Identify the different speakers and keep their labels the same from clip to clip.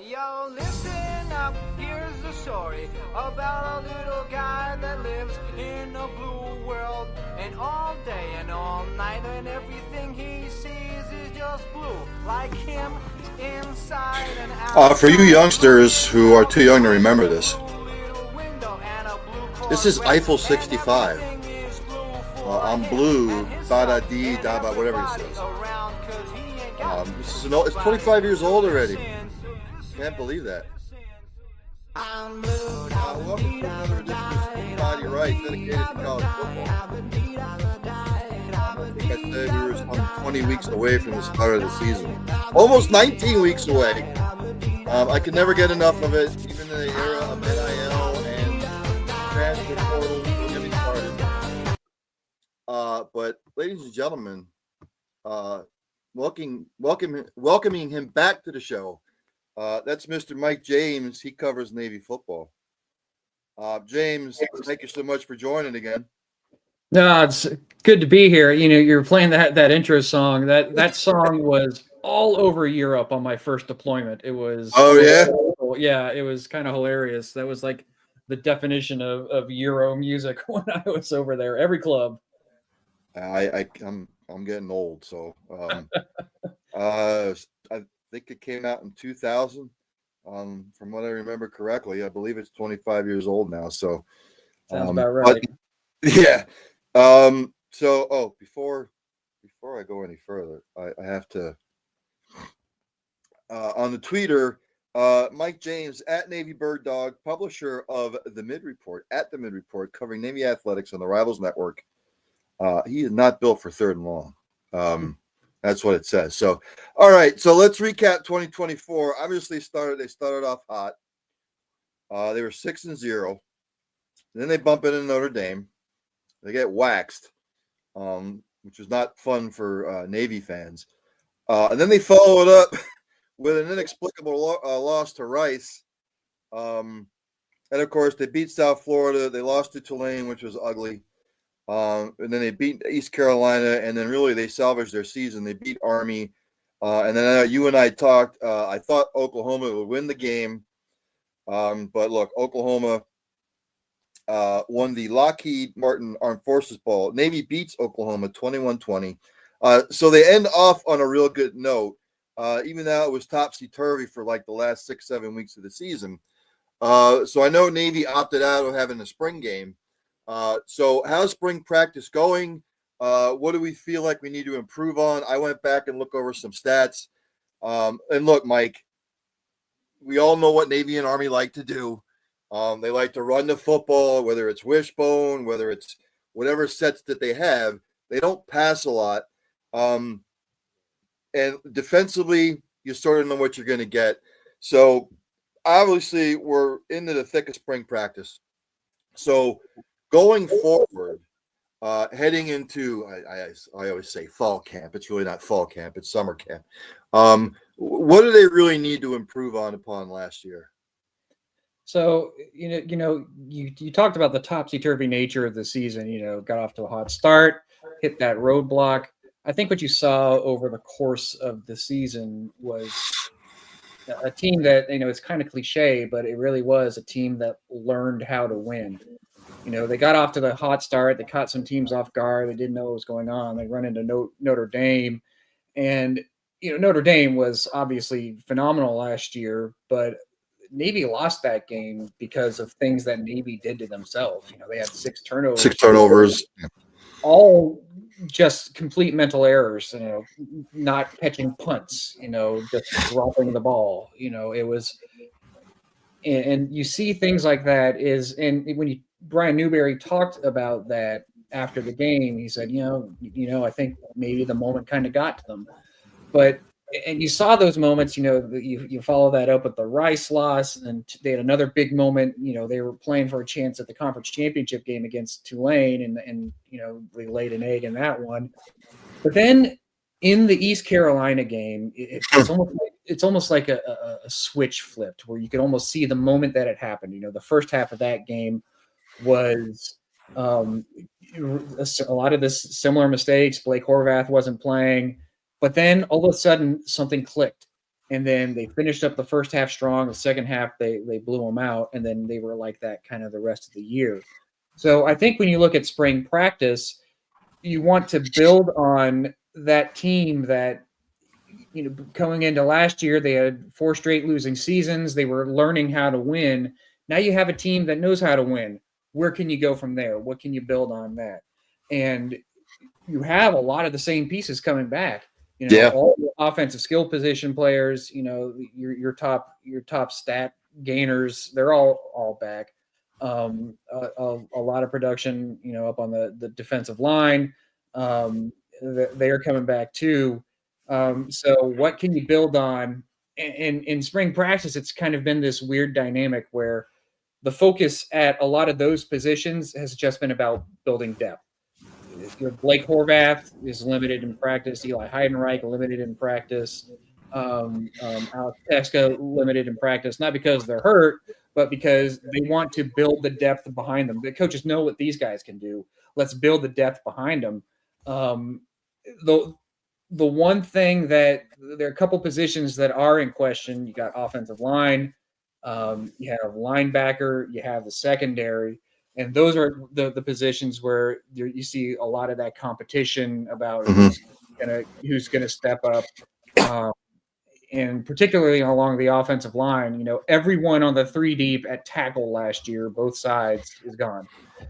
Speaker 1: Yo, listen up, here's the story about a little guy that lives in a blue world. And all day and all night, and everything he sees is just blue, like him inside and out.
Speaker 2: For you youngsters who are too young to remember this, this is Eiffel 65. I'm blue, da da dee, da da, whatever he says. It's 25 years old already. Can't believe that. Welcome to another edition of Body Right, dedicated to college football. I think I said we were 20 weeks away from the start of the season. Almost 19 weeks away. I could never get enough of it, even in the era of NIL and transfer portal. Don't get me started. But ladies and gentlemen, welcoming him back to the show. That's Mr. Mike James. He covers Navy football. James, thank you so much for joining again.
Speaker 3: No, it's good to be here. You know, you're playing that intro song. That song was all over Europe on my first deployment. It was yeah, it was kind of hilarious. That was like the definition of Euro music when I was over there. Every club.
Speaker 2: I'm getting old, so I think it came out in 2000. From what I remember correctly, I believe it's 25 years old now. So
Speaker 3: sounds about right.
Speaker 2: Yeah. Before I go any further, I have to on the Twitter, Mike James at Navy Bird Dog, publisher of the Mid Report, at the Mid Report, covering Navy athletics on the Rivals Network. He is not built for third and long. That's what it says. So, all right. So let's recap 2024. Obviously, they started off hot. They were 6-0. Then they bump into Notre Dame. They get waxed, which was not fun for Navy fans. And then they follow it up with an inexplicable loss to Rice. And of course, they beat South Florida. They lost to Tulane, which was ugly. And then they beat East Carolina, and then really they salvaged their season. They beat Army. And then you and I talked. I thought Oklahoma would win the game. But look, Oklahoma won the Lockheed Martin Armed Forces Bowl. Navy beats Oklahoma 21-20. So they end off on a real good note, even though it was topsy-turvy for like the last 6-7 weeks of the season. So I know Navy opted out of having a spring game. So how's spring practice going? What do we feel like we need to improve on? I went back and looked over some stats. And look, Mike, we all know what Navy and Army like to do. They like to run the football, whether it's wishbone, whether it's whatever sets that they have. They don't pass a lot. And defensively, you sort of know what you're going to get. So obviously, we're into the thick of spring practice. So going forward, heading into, I always say fall camp. It's really not fall camp. It's summer camp. What do they really need to improve upon last year?
Speaker 3: So, you talked about the topsy-turvy nature of the season, got off to a hot start, hit that roadblock. I think what you saw over the course of the season was a team that, it's kind of cliche, but it really was a team that learned how to win. They got off to the hot start. They caught some teams off guard. They didn't know what was going on. They run into Notre Dame. And, Notre Dame was obviously phenomenal last year, but Navy lost that game because of things that Navy did to themselves. They had 6 turnovers.
Speaker 2: 6 turnovers.
Speaker 3: All just complete mental errors, not catching punts, just dropping the ball. It was – and you see things like that and when Brian Newberry talked about that after the game, he said, I think maybe the moment kind of got to them. But and you saw those moments, you follow that up with the Rice loss, and they had another big moment. They were playing for a chance at the conference championship game against Tulane, and they laid an egg in that one. But then in the East Carolina game, it's almost like a switch flipped, where you could almost see the moment that it happened. The first half of that game was a lot of this similar mistakes. Blake Horvath wasn't playing. But then all of a sudden something clicked, and then they finished up the first half strong. The second half, they blew them out, and then they were like that kind of the rest of the year. So I think when you look at spring practice, you want to build on that team that, going into last year, they had 4 straight losing seasons. They were learning how to win. Now you have a team that knows how to win. Where can you go from there? What can you build on that? And you have a lot of the same pieces coming back.
Speaker 2: Yeah.
Speaker 3: All the offensive skill position players. Your top stat gainers. They're all back. A lot of production. Up on the defensive line. They are coming back too. So what can you build on? And in spring practice, it's kind of been this weird dynamic where the focus at a lot of those positions has just been about building depth. Blake Horvath is limited in practice. Eli Heidenreich limited in practice. Alex Pesca limited in practice, not because they're hurt, but because they want to build the depth behind them. The coaches know what these guys can do. Let's build the depth behind them. The one thing that there are a couple positions that are in question. You got offensive line, you have linebacker, you have the secondary, and those are the positions where you see a lot of that competition about who's gonna step up, and particularly along the offensive line. Everyone on the 3 deep at tackle last year, both sides, is gone.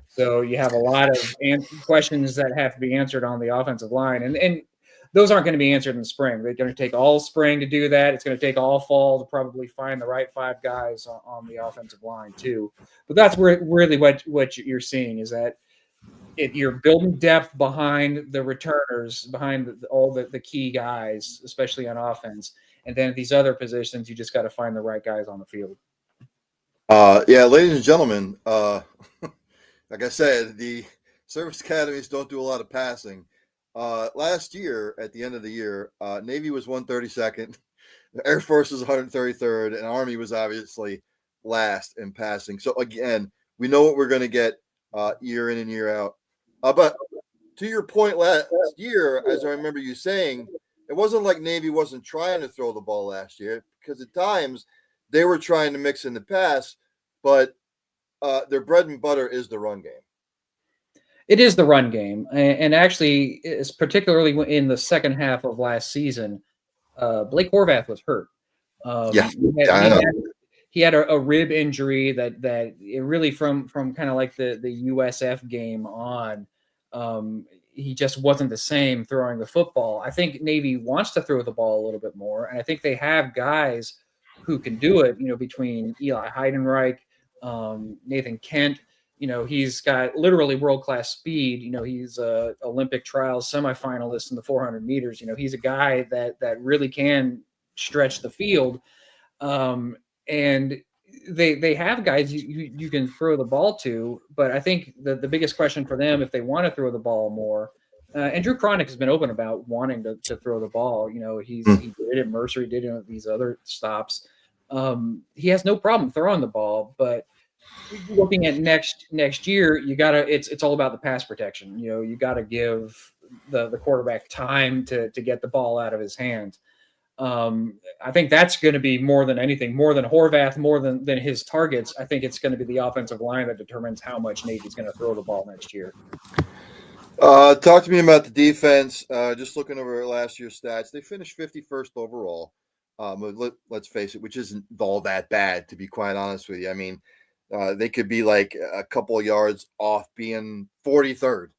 Speaker 3: So you have a lot of questions that have to be answered on the offensive line, and those aren't going to be answered in the spring. They're going to take all spring to do that. It's going to take all fall to probably find the right 5 guys on the offensive line too. But that's really what you're seeing is that you're building depth behind the returners, behind all the key guys, especially on offense. And then at these other positions, you just got to find the right guys on the field.
Speaker 2: Yeah, ladies and gentlemen, like I said, the service academies don't do a lot of passing. Last year, at the end of the year, Navy was 132nd, the Air Force was 133rd, and Army was obviously last in passing. So again, we know what we're going to get year in and year out. But to your point last year, as I remember you saying, it wasn't like Navy wasn't trying to throw the ball last year, because at times they were trying to mix in the pass, but their bread and butter is the run game.
Speaker 3: It is the run game, and actually, it's particularly in the second half of last season, Blake Horvath was hurt. He had a rib injury that it really from kind of like the USF game on, he just wasn't the same throwing the football. I think Navy wants to throw the ball a little bit more, and I think they have guys who can do it. Between Eli Heidenreich, Nathan Kent. He's got literally world-class speed. He's a Olympic trials semifinalist in the 400 meters. He's a guy that really can stretch the field. And they have guys you can throw the ball to, but I think the biggest question for them, if they want to throw the ball more, and Drew Cronick has been open about wanting to throw the ball. He did it at Mercer, he did it at these other stops. He has no problem throwing the ball, but looking at next year, you gotta. It's all about the pass protection. You gotta give the quarterback time to get the ball out of his hands. I think that's going to be more than anything, more than Horvath, more than his targets. I think it's going to be the offensive line that determines how much Navy's going to throw the ball next year.
Speaker 2: Talk to me about the defense. Just looking over last year's stats, they finished 51st overall. Let's face it, which isn't all that bad, to be quite honest with you. I mean, they could be like a couple of yards off being 43rd.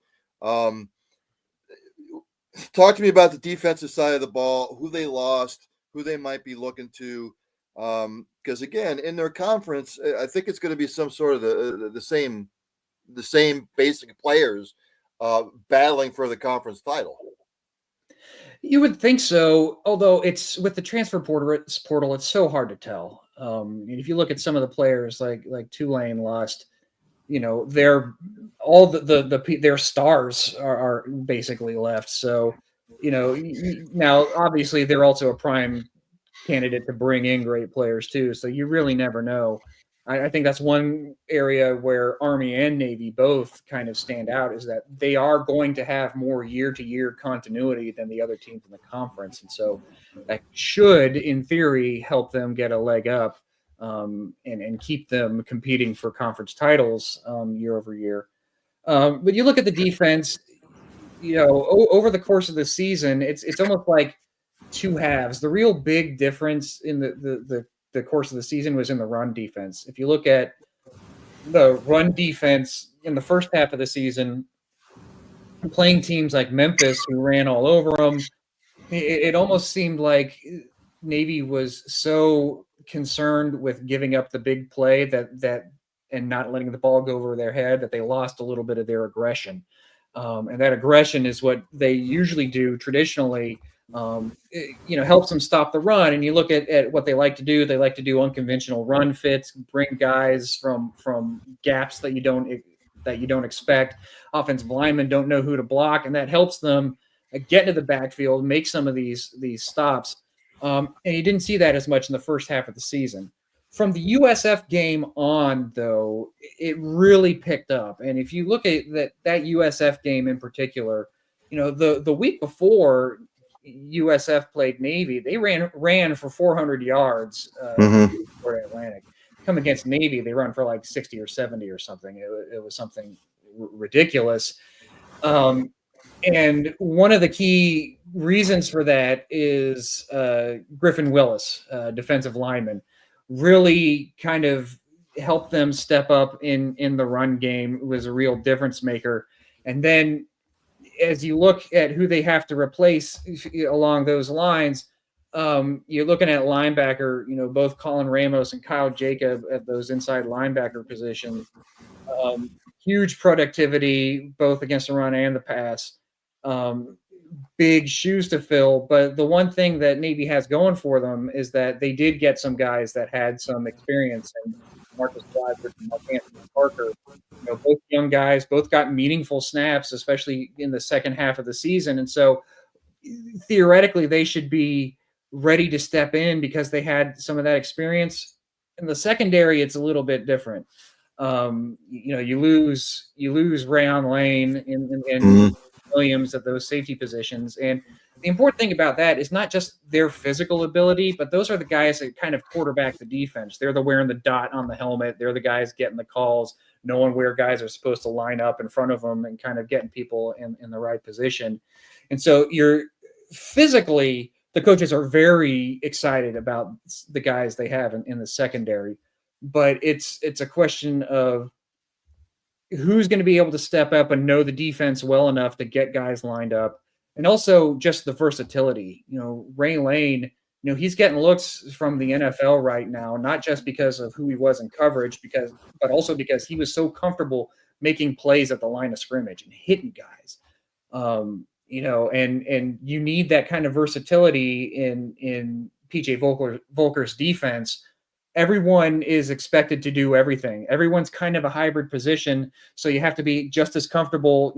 Speaker 2: Talk to me about the defensive side of the ball, who they lost, who they might be looking to. Because again, in their conference, I think it's going to be some sort of the same basic players battling for the conference title.
Speaker 3: You would think so, although it's with the transfer portal, it's so hard to tell. If you look at some of the players like Tulane lost, they're all their stars are basically left. So, now obviously they're also a prime candidate to bring in great players too. So you really never know. I think that's one area where Army and Navy both kind of stand out, is that they are going to have more year-to-year continuity than the other teams in the conference. And so that should, in theory, help them get a leg up and keep them competing for conference titles year over year. But you look at the defense, over the course of the season, it's almost like two halves. The real big difference in the course of the season was in the run defense. If you look at the run defense in the first half of the season, playing teams like Memphis, who ran all over them, it almost seemed like Navy was so concerned with giving up the big play that and not letting the ball go over their head that they lost a little bit of their aggression. And that aggression is what they usually do traditionally. Helps them stop the run. And you look at what they like to do. They like to do unconventional run fits, bring guys from gaps that you don't expect. Offensive linemen don't know who to block, and that helps them get into the backfield, make some of these stops. And you didn't see that as much in the first half of the season. From the USF game on, though, it really picked up. And if you look at that USF game in particular, the week before USF played Navy, they ran for 400 yards for Atlantic. Come against Navy, they run for like 60 or 70 or something. It was something ridiculous. And one of the key reasons for that is Griffin Willis, defensive lineman, really kind of helped them step up in the run game. It was a real difference maker. And then as you look at who they have to replace along those lines, you're looking at linebacker, both Colin Ramos and Kyle Jacob at those inside linebacker positions. Huge productivity, both against the run and the pass. Big shoes to fill. But the one thing that Navy has going for them is that they did get some guys that had some experience. And Marcus Bradford and Anthony Parker, both young guys, both got meaningful snaps, especially in the second half of the season. And so theoretically, they should be ready to step in because they had some of that experience. In the secondary, it's a little bit different. You lose Rayon Lane and Williams at those safety positions. And the important thing about that is not just their physical ability, but those are the guys that kind of quarterback the defense. They're the wearing the dot on the helmet. They're the guys getting the calls, knowing where guys are supposed to line up in front of them and kind of getting people in the right position. And so physically, the coaches are very excited about the guys they have in the secondary, but it's a question of who's going to be able to step up and know the defense well enough to get guys lined up. And also just the versatility. Ray Lane, he's getting looks from the NFL right now, not just because of who he was in coverage, but also because he was so comfortable making plays at the line of scrimmage and hitting guys. And you need that kind of versatility in PJ Volker's defense. Everyone is expected to do everything. Everyone's kind of a hybrid position, so you have to be just as comfortable.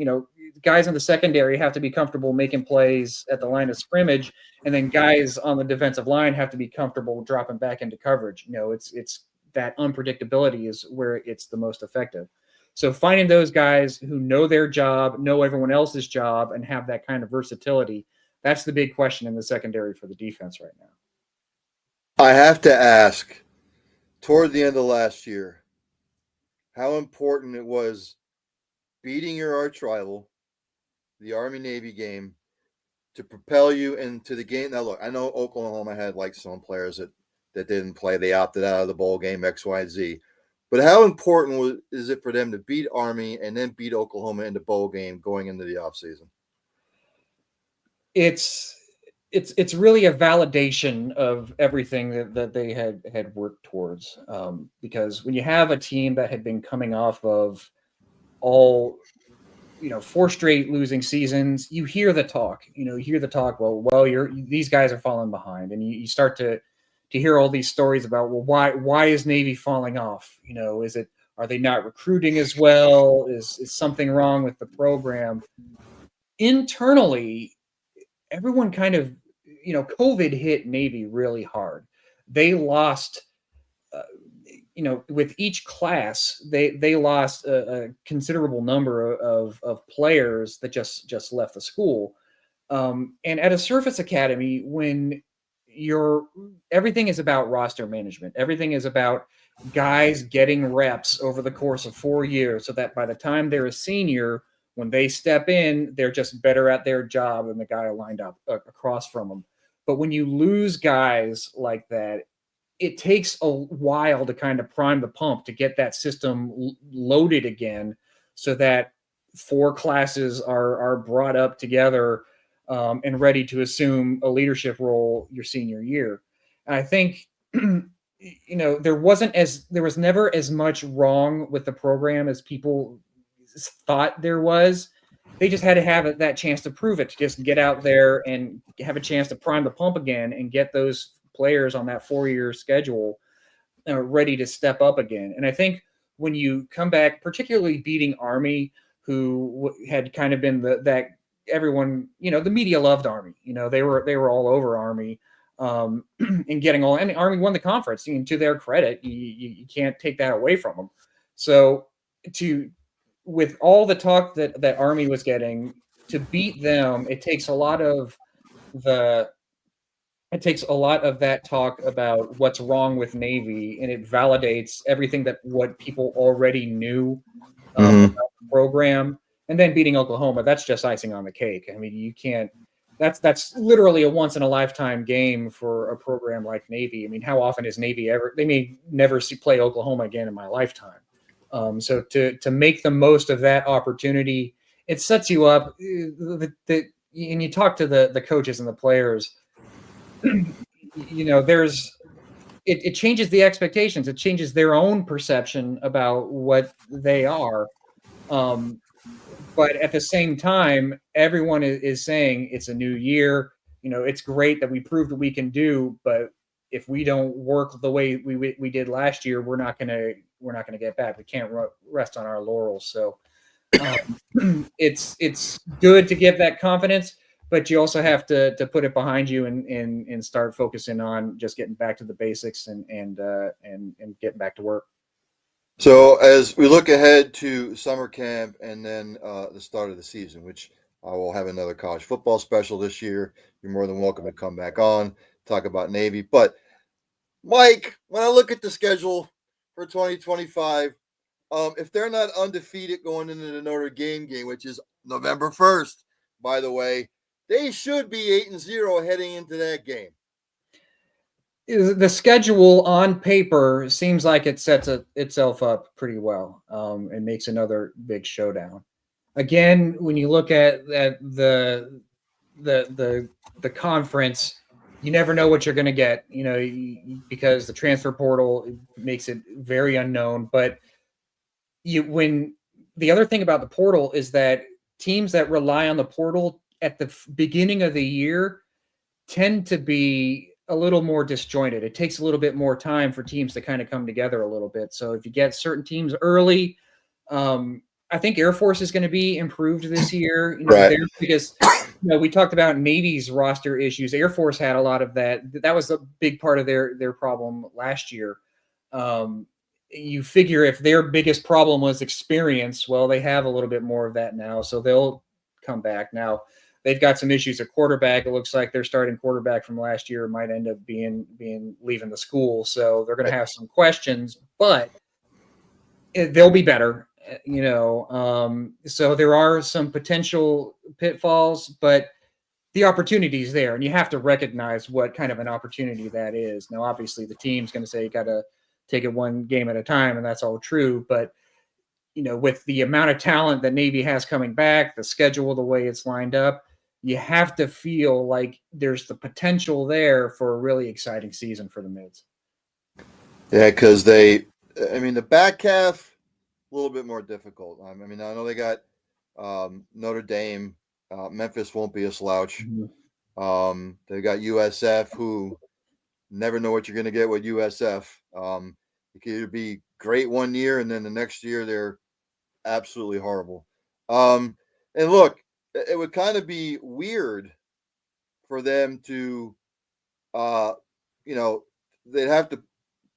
Speaker 3: Guys in the secondary have to be comfortable making plays at the line of scrimmage, and then guys on the defensive line have to be comfortable dropping back into coverage. It's that unpredictability is where it's the most effective. So finding those guys who know their job, know everyone else's job, and have that kind of versatility, that's the big question in the secondary for the defense right now.
Speaker 2: I have to ask, toward the end of last year, how important it was beating your arch rival, the Army-Navy game, to propel you into the game. Now, look, I know Oklahoma had some players that didn't play. They opted out of the bowl game, X, Y, Z. But how important is it for them to beat Army and then beat Oklahoma in the bowl game going into the offseason?
Speaker 3: It's really a validation of everything that they had worked towards. Because when you have a team that had been coming off of all, 4 straight losing seasons, you hear the talk. Well, these guys are falling behind, and you start to hear all these stories about, well, why is Navy falling off? Are they not recruiting as well? Is something wrong with the program? Internally, everyone kind of, COVID hit Navy really hard. They lost with each class, they lost a considerable number of players that just left the school. And at a Surface Academy, when everything is about roster management, everything is about guys getting reps over the course of 4 years, so that by the time they're a senior, when they step in, they're just better at their job than the guy lined up across from them. But when you lose guys like that, it takes a while to kind of prime the pump to get that system loaded again, so that 4 classes are brought up together and ready to assume a leadership role your senior year. And I think there was never as much wrong with the program as people thought there was. They just had to have that chance to prove it, to just get out there and have a chance to prime the pump again and get those players on that 4-year schedule ready to step up again. And I think when you come back, particularly beating Army, who had kind of been that everyone, the media loved Army. They were all over Army, and getting all. And Army won the conference. To their credit, you can't take that away from them. So with all the talk that Army was getting, to beat them, it takes a lot of that talk about what's wrong with Navy, and it validates everything what people already knew about the program. And then beating Oklahoma, that's just icing on the cake. I mean, you can't. That's literally a once in a lifetime game for a program like Navy. I mean, how often is Navy ever? They may never play Oklahoma again in my lifetime. So to make the most of that opportunity, it sets you up. And you talk to the coaches and the players. It changes the expectations. It changes their own perception about what they are. But at the same time, everyone is saying it's a new year. It's great that we proved what we can do, but if we don't work the way we did last year, we're not gonna get back. We can't rest on our laurels. So it's good to give that confidence, but you also have to put it behind you and start focusing on just getting back to the basics and getting back to work.
Speaker 2: So as we look ahead to summer camp and then the start of the season, which I will have another college football special this year, you're more than welcome to come back on, talk about Navy. But Mike, when I look at the schedule for 2025, if they're not undefeated going into the Notre Dame game, which is November 1st, by the way, they should be 8-0 heading into that game.
Speaker 3: The schedule on paper seems like it sets itself up pretty well, and makes another big showdown. Again, when you look at the conference, you never know what you're going to get, because the transfer portal makes it very unknown. But when the other thing about the portal is that teams that rely on the portal at the beginning of the year tend to be a little more disjointed. It takes a little bit more time for teams to kind of come together a little bit. So if you get certain teams early, I think Air Force is going to be improved this year,
Speaker 2: right?
Speaker 3: Because we talked about Navy's roster issues. Air Force had a lot of that. That was a big part of their problem last year. You figure if their biggest problem was experience, well, they have a little bit more of that now, so they'll come back. Now they've got some issues at quarterback. It looks like their starting quarterback from last year might end up being leaving the school, so they're going to have some questions, but they'll be better. So there are some potential pitfalls, but the opportunity is there, and you have to recognize what kind of an opportunity that is. Now, obviously, the team's going to say you got to take it one game at a time, and that's all true. But with the amount of talent that Navy has coming back, the schedule, the way it's lined up, you have to feel like there's the potential there for a really exciting season for the Mids.
Speaker 2: Yeah, because the back half, a little bit more difficult. I know they got Notre Dame. Memphis won't be a slouch. Mm-hmm. They've got USF, who never know what you're going to get with USF. It could either be great one year, and then the next year they're absolutely horrible. And look, it would kind of be weird for them to, they'd have to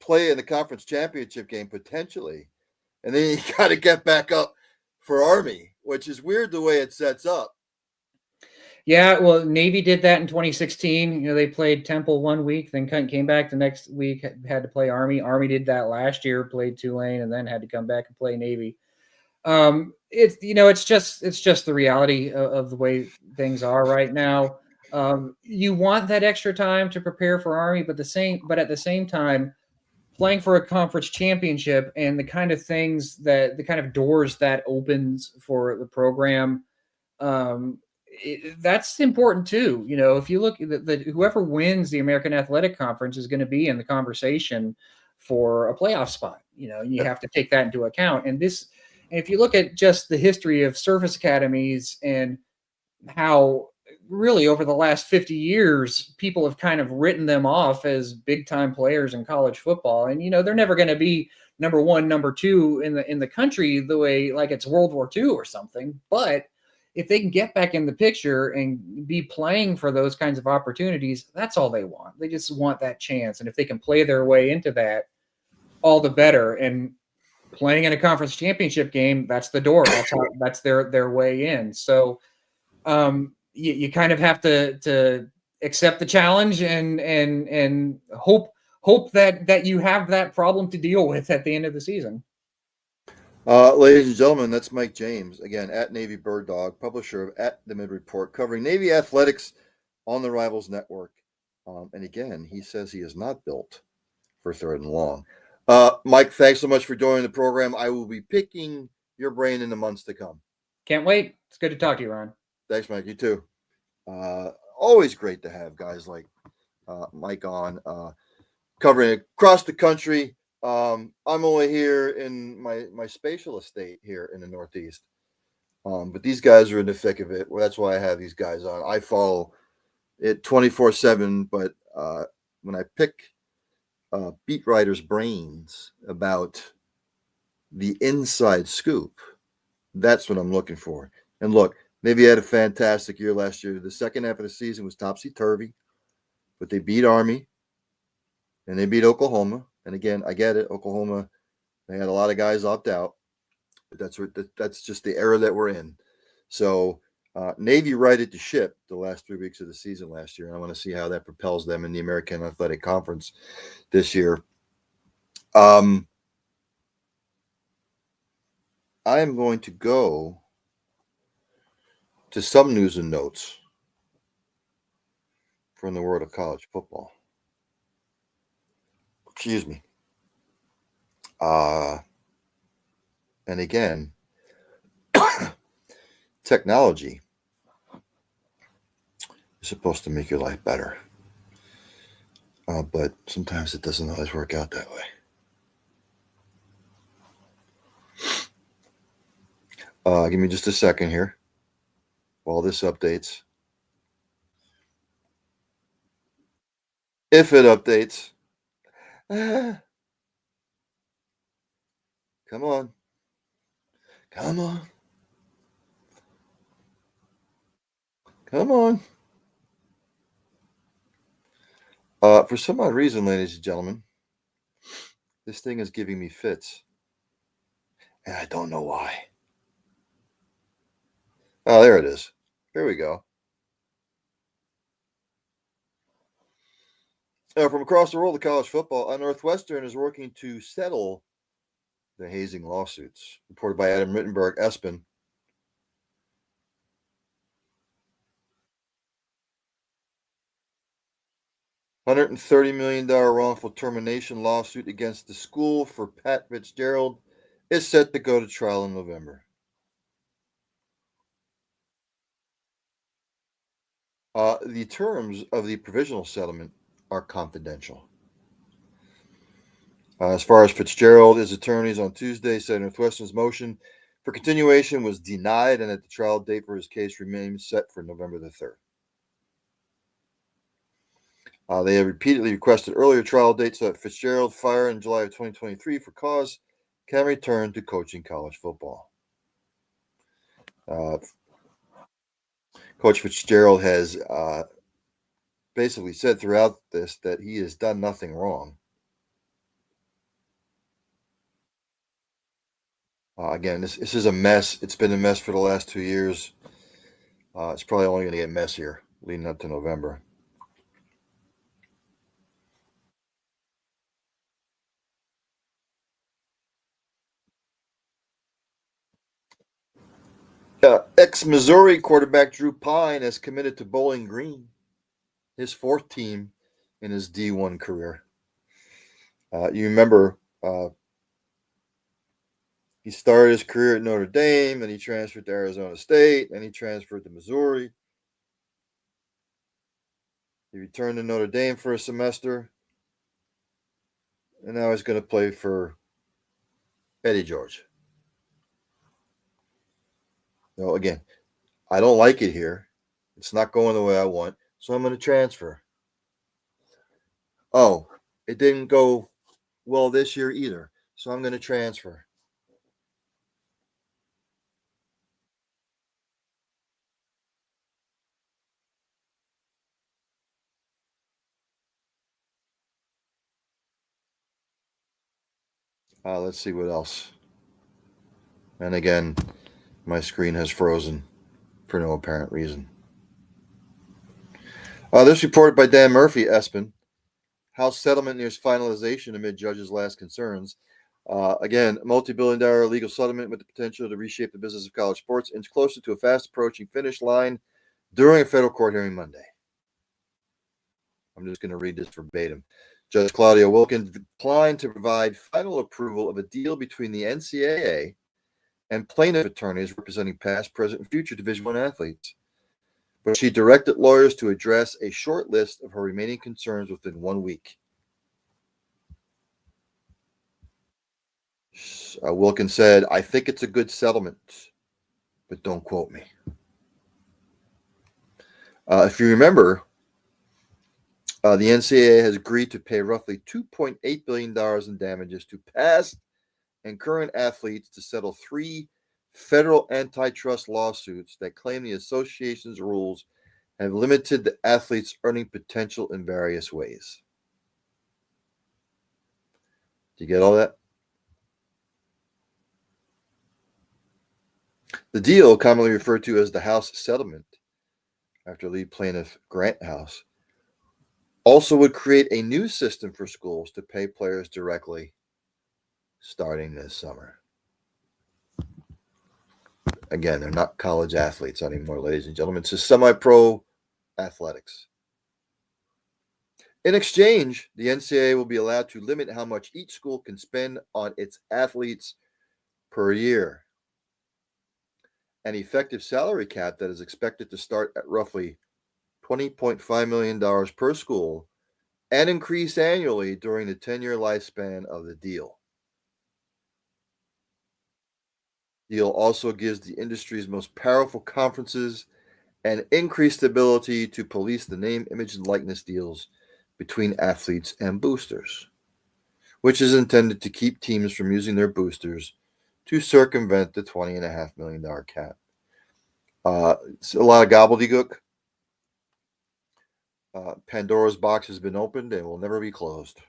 Speaker 2: play in the conference championship game potentially, and then you got to get back up for Army, which is weird the way it sets up.
Speaker 3: Yeah, well, Navy did that in 2016. You know, they played Temple one week, then came back the next week, had to play Army. Army did that last year, played Tulane, and then had to come back and play Navy. It's it's just the reality of the way things are right now. You want that extra time to prepare for Army, but at the same time, playing for a conference championship and the kind of doors that opens for the program, that's important too. You know, if you look at whoever wins the American Athletic Conference is going to be in the conversation for a playoff spot. You know, and you have to take that into account. And if you look at just the history of service academies and how really over the last 50 years, people have kind of written them off as big time players in college football. And, you know, they're never going to be number one, number two in the country the way like it's World War II or something. But if they can get back in the picture and be playing for those kinds of opportunities, that's all they want. They just want that chance. And if they can play their way into that, all the better. And playing in a conference championship game, that's the door. That's their way in. So you kind of have to accept the challenge and hope that you have that problem to deal with at the end of the season.
Speaker 2: Ladies and gentlemen, that's Mike James, again, at Navy Bird Dog, publisher of At the Mid Report, covering Navy athletics on the Rivals Network. And again, he says he is not built for third and long. Mike, thanks so much for joining the program. I will be picking your brain in the months to come.
Speaker 3: Can't wait. It's good to talk to you, Ron.
Speaker 2: Thanks, Mike. You too. Always great to have guys like Mike on, covering across the country. I'm only here in my spatial estate here in the Northeast. But these guys are in the thick of it. Well, that's why I have these guys on. I follow it 24/7, but when I pick beat writers' brains about the inside scoop, that's what I'm looking for. And look, Navy had a fantastic year last year. The second half of the season was topsy-turvy, but they beat Army and they beat Oklahoma. And again, I get it. Oklahoma, they had a lot of guys opt out, but that's just the era that we're in. So Navy righted the ship the last 3 weeks of the season last year, and I want to see how that propels them in the American Athletic Conference this year. I am going to go to some news and notes from the world of college football. Excuse me. And again, technology is supposed to make your life better. But sometimes it doesn't always work out that way. Give me just a second here while this updates. If it updates. Come on. Come on. Come on. For some odd reason, ladies and gentlemen, this thing is giving me fits. And I don't know why. Oh, there it is. Here we go. From across the world of college football, Northwestern is working to settle the hazing lawsuits, reported by Adam Rittenberg, ESPN. $130 million wrongful termination lawsuit against the school for Pat Fitzgerald is set to go to trial in November. The terms of the provisional settlement are confidential. As far as Fitzgerald, his attorneys on Tuesday said Northwestern's motion for continuation was denied and that the trial date for his case remains set for November the 3rd. They have repeatedly requested earlier trial dates so that Fitzgerald, fired in July of 2023 for cause, can return to coaching college football. Coach Fitzgerald has basically said throughout this that he has done nothing wrong. Again, this is a mess. It's been a mess for the last 2 years. It's probably only going to get messier leading up to November. Ex-Missouri quarterback Drew Pine has committed to Bowling Green, his fourth team in his D1 career. You remember he started his career at Notre Dame, then he transferred to Arizona State, then he transferred to Missouri. He returned to Notre Dame for a semester, and now he's going to play for Eddie George. Again, I don't like it here. It's not going the way I want, so I'm going to transfer. Oh, it didn't go well this year either, so I'm going to transfer. Let's see what else. And again, my screen has frozen for no apparent reason. This reported by Dan Murphy, ESPN. House settlement nears finalization amid judges' last concerns. Again, a multi-billion-dollar legal settlement with the potential to reshape the business of college sports inch closer to a fast-approaching finish line during a federal court hearing Monday. I'm just going to read this verbatim. Judge Claudia Wilkins declined to provide final approval of a deal between the NCAA and plaintiff attorneys representing past, present, and future Division I athletes. But she directed lawyers to address a short list of her remaining concerns within 1 week. Wilkins said, "I think it's a good settlement, but don't quote me." If you remember, the NCAA has agreed to pay roughly $2.8 billion in damages to past and current athletes to settle 3 federal antitrust lawsuits that claim the association's rules have limited the athletes' earning potential in various ways. Do you get all that? The deal, commonly referred to as the House settlement, after lead plaintiff Grant House, also would create a new system for schools to pay players directly starting this summer. Again, they're not college athletes anymore, ladies and gentlemen. It's just semi-pro athletics. In exchange, the NCAA will be allowed to limit how much each school can spend on its athletes per year. An effective salary cap that is expected to start at roughly $20.5 million per school and increase annually during the 10-year lifespan of the deal. The deal also gives the industry's most powerful conferences an increased ability to police the name, image, and likeness deals between athletes and boosters, which is intended to keep teams from using their boosters to circumvent the $20.5 million cap. It's a lot of gobbledygook. Pandora's box has been opened and will never be closed.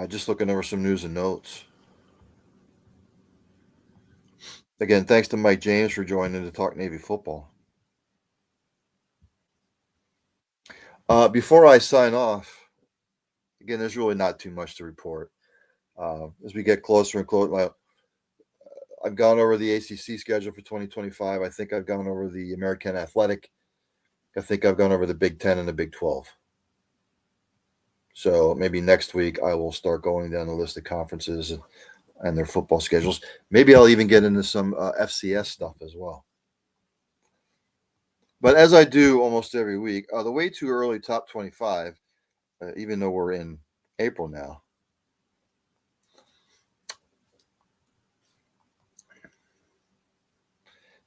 Speaker 2: Just looking over some news and notes. Again, thanks to Mike James for joining to talk Navy football. Before I sign off, again, there's really not too much to report. As we get closer and closer, I've gone over the ACC schedule for 2025. I think I've gone over the American Athletic. I think I've gone over the Big Ten and the Big 12. So maybe next week I will start going down the list of conferences and their football schedules. Maybe I'll even get into some FCS stuff as well. But as I do almost every week, the way too early top 25, even though we're in April now,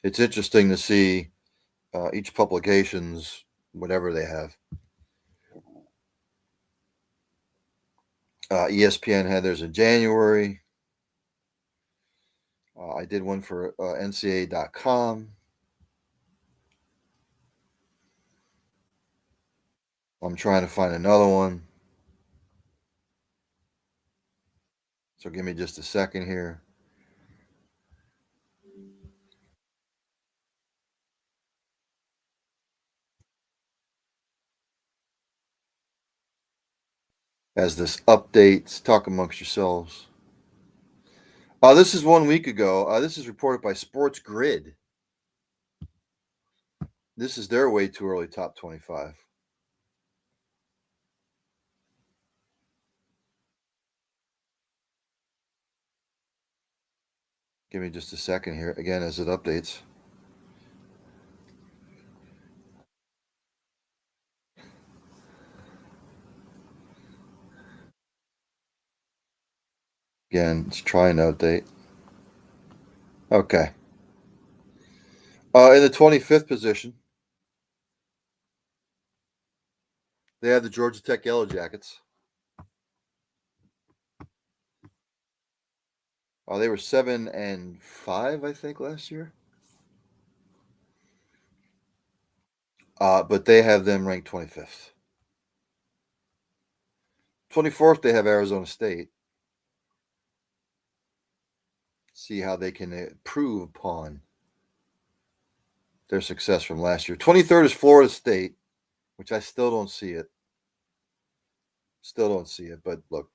Speaker 2: it's interesting to see each publication's whatever they have. ESPN had theirs in January. I did one for NCAA.com. I'm trying to find another one. So give me just a second here. As this updates, talk amongst yourselves. This is 1 week ago. This is reported by Sports Grid. This is their way too early top 25. Give me just a second here, again, as it updates. Again, it's trying to update. Okay. In the 25th position, they have the Georgia Tech Yellow Jackets. They were 7-5, I think, last year. But they have them ranked 25th. 24th, they have Arizona State. See how they can improve upon their success from last year. 23rd is Florida State, which I still don't see it. But look,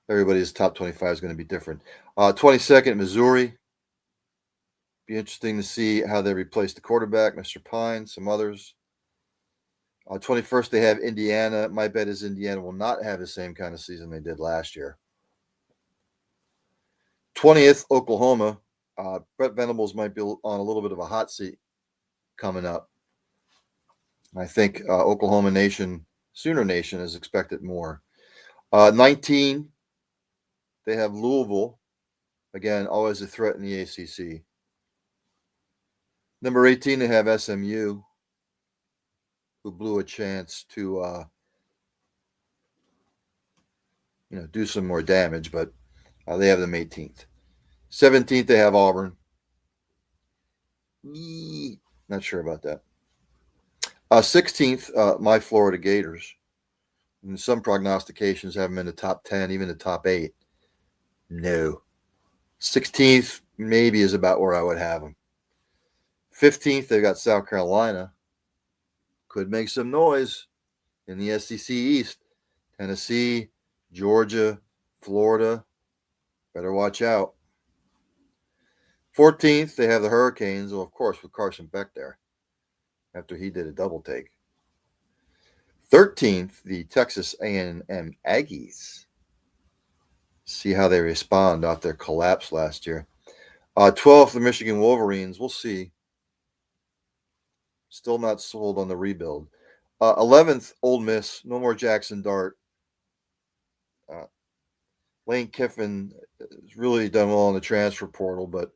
Speaker 2: everybody's top 25 is going to be different. 22nd, Missouri. Be interesting to see how they replace the quarterback, Mr. Pine, some others. 21st, they have Indiana. My bet is Indiana will not have the same kind of season they did last year. 20th, Oklahoma. Brett Venables might be on a little bit of a hot seat coming up. I think Oklahoma Nation, Sooner Nation, is expected more. 19, they have Louisville. Again, always a threat in the ACC. Number 18, they have SMU, who blew a chance to do some more damage, but they have them 18th. 17th, they have Auburn. Not sure about that. 16th, my Florida Gators. And some prognostications have them in the top 10, even the top 8. No. 16th maybe is about where I would have them. 15th, they've got South Carolina. Could make some noise in the SEC East. Tennessee, Georgia, Florida. Better watch out. 14th, they have the Hurricanes. Well, of course, with Carson Beck there after he did a double take. 13th, the Texas A&M Aggies. See how they respond after their collapse last year. 12th, the Michigan Wolverines. We'll see. Still not sold on the rebuild. 11th, Ole Miss. No more Jackson Dart. Lane Kiffin has really done well in the transfer portal, but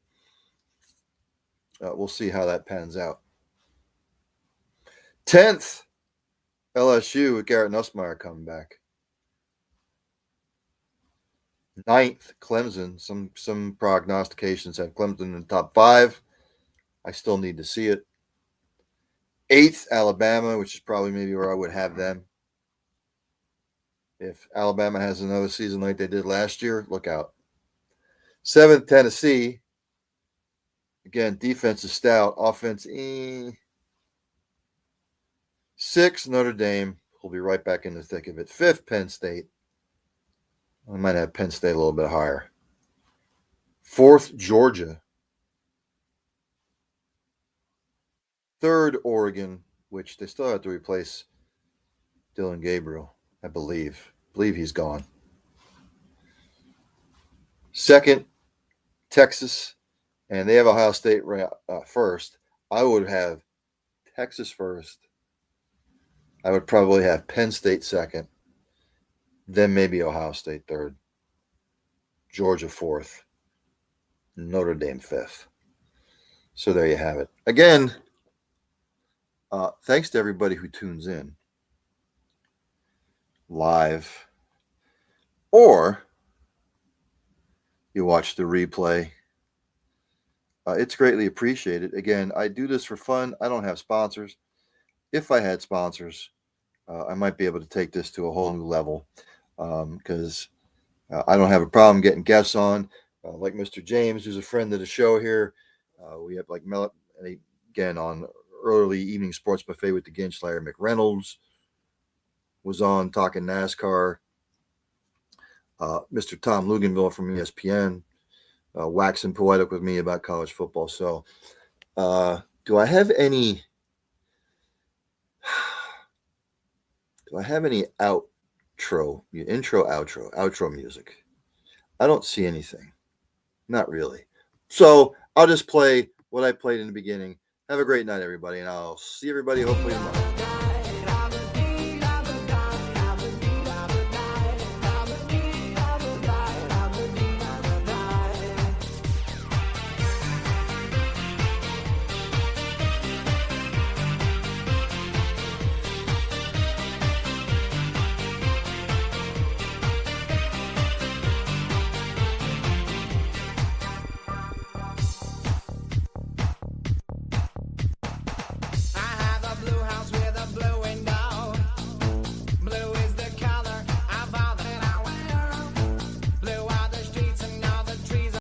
Speaker 2: we'll see how that pans out. 10th, LSU with Garrett Nussmeier coming back. 9th, Clemson. Some prognostications have Clemson in the top 5. I still need to see it. 8th, Alabama, which is probably maybe where I would have them. If Alabama has another season like they did last year, look out. 7th, Tennessee. Again, defense is stout. Offense, 6th, Notre Dame. We'll be right back in the thick of it. 5th, Penn State. I might have Penn State a little bit higher. 4th, Georgia. 3rd, Oregon, which they still have to replace Dylan Gabriel, I believe. I believe he's gone. 2nd, Texas, and they have Ohio State first. I would have Texas first. I would probably have Penn State second, then maybe Ohio State third, Georgia fourth, Notre Dame fifth. So there you have it. Again, thanks to everybody who tunes in live or you watch the replay. It's greatly appreciated. Again, I do this for fun. I don't have sponsors. If I had sponsors, I might be able to take this to a whole new level because I don't have a problem getting guests on, like Mr. James, who's a friend of the show here. We have like again on early evening sports buffet with the Ginch. Larry McReynolds was on talking NASCAR. Mr. Tom Luganville from ESPN, waxing poetic with me about college football. So, do I have any outro music? I don't see anything. Not really. So I'll just play what I played in the beginning. Have a great night, everybody, and I'll see everybody hopefully tomorrow.